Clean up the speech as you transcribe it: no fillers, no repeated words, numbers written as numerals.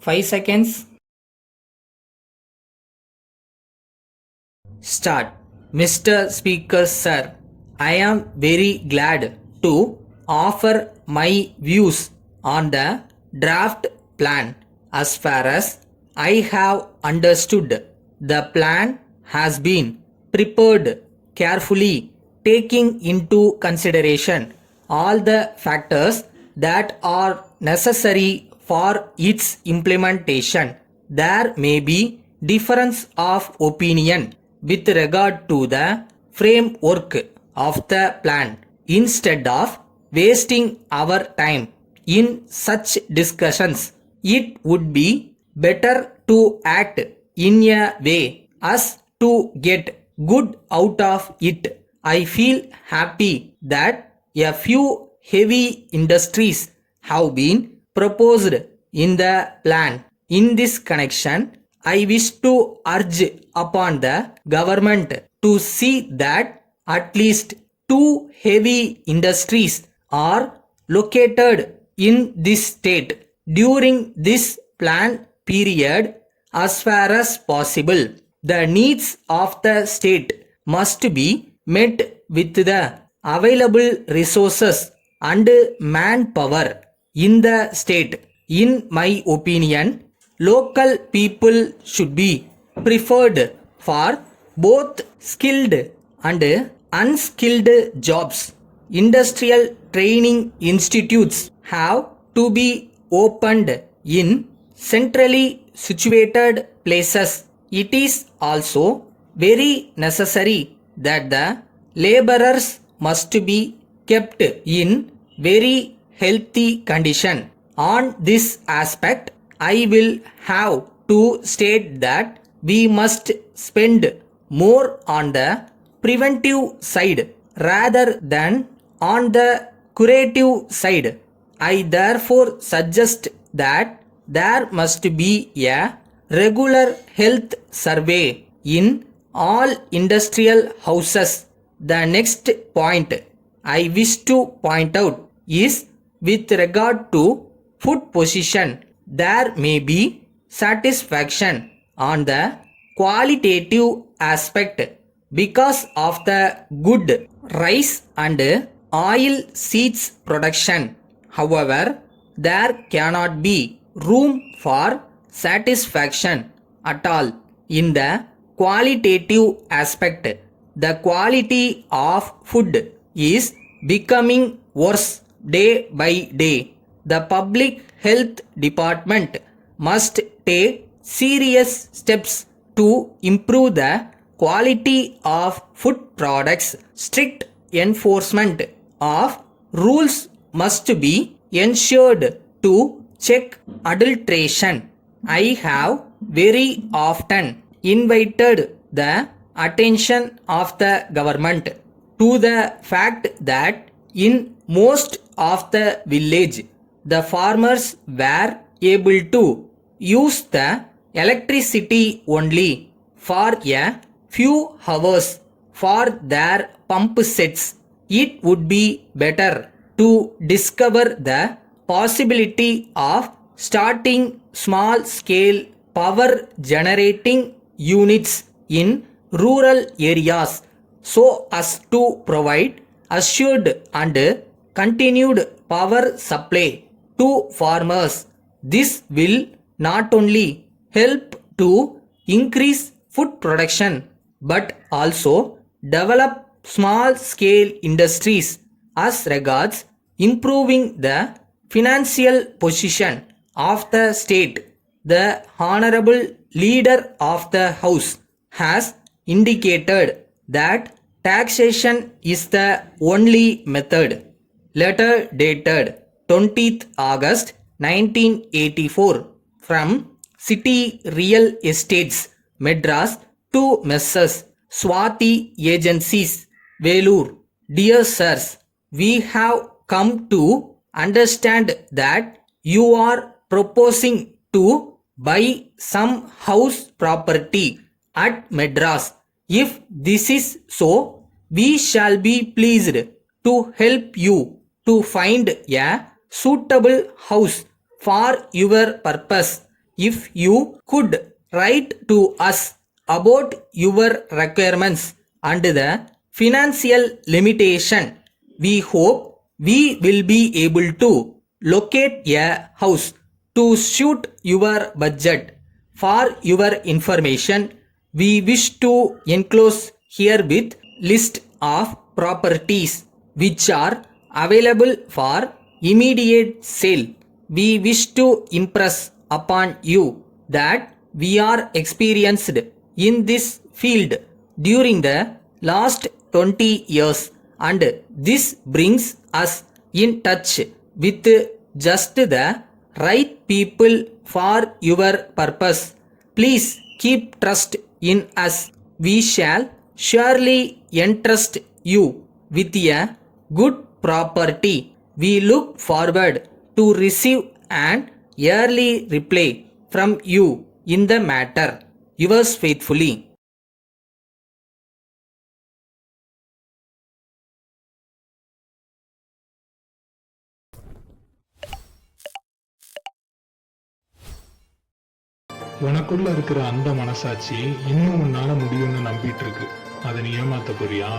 5 seconds. Start. Mr. Speaker Sir, I am very glad to offer my views on the draft plan. As far as I have understood, the plan has been prepared carefully, taking into consideration all the factors that are necessary for its implementation. There may be difference of opinion with regard to the framework of the plan. Instead of wasting our time in such discussions, it would be better to act in a way as to get good out of it. I feel happy that a few heavy industries have been proposed in the plan. In this connection, I wish to urge upon the government to see that at least two heavy industries are located in this state during this plan period as far as possible. The needs of the state must be met with the available resources and manpower in the state. In my opinion, local people should be preferred for both skilled and unskilled jobs. Industrial training institutes have to be opened in centrally situated places. It is also very necessary that the laborers must be kept in very healthy condition. On this aspect, I will have to state that we must spend more on the preventive side rather than on the curative side. I therefore suggest that there must be a regular health survey in all industrial houses. The next point I wish to point out is with regard to food position. There may be satisfaction on the qualitative aspect because of the good rice and oil seeds production. However, there cannot be room for satisfaction at all in the qualitative aspect. The quality of food is becoming worse day by day. The public health department must take serious steps to improve the quality of food products. Strict enforcement of rules must be ensured to check adulteration. I have very often invited the attention of the government to the fact that in most of the village the farmers were able to use the electricity only for a few hours for their pump sets. It would be better to discover the possibility of starting small scale power generating units in rural areas so as to provide assured and continued power supply to farmers. This will not only help to increase food production but also develop small scale industries as regards improving the financial position of the state. The Honorable Leader of the House has indicated that taxation is the only method. Letter dated 20th August 1984 from City Real Estates, Madras to Messrs. Swati Agencies, Velur. Dear Sirs, we have come to understand that you are proposing to buy some house property at Madras. If this is so, we shall be pleased to help you to find a suitable house for your purpose. if you could write to us about your requirements and the financial limitation, we hope we will be able to locate a house to suit your budget. For your information, we wish to enclose here with list of properties which are available for immediate sale. We wish to impress upon you that we are experienced in this field during the last 20 years, and this brings us in touch with just the right people for your purpose. Please keep trust in us. We shall surely entrust you with a good property. We look forward to receive an early reply from you in the matter. Yours faithfully. உனக்குள்ள இருக்கிற அந்த மனசாட்சி இன்னும் உன்னால முடியும்னு நம்பிட்டு இருக்கு. அதை நீ ஏமாத்த போறியா?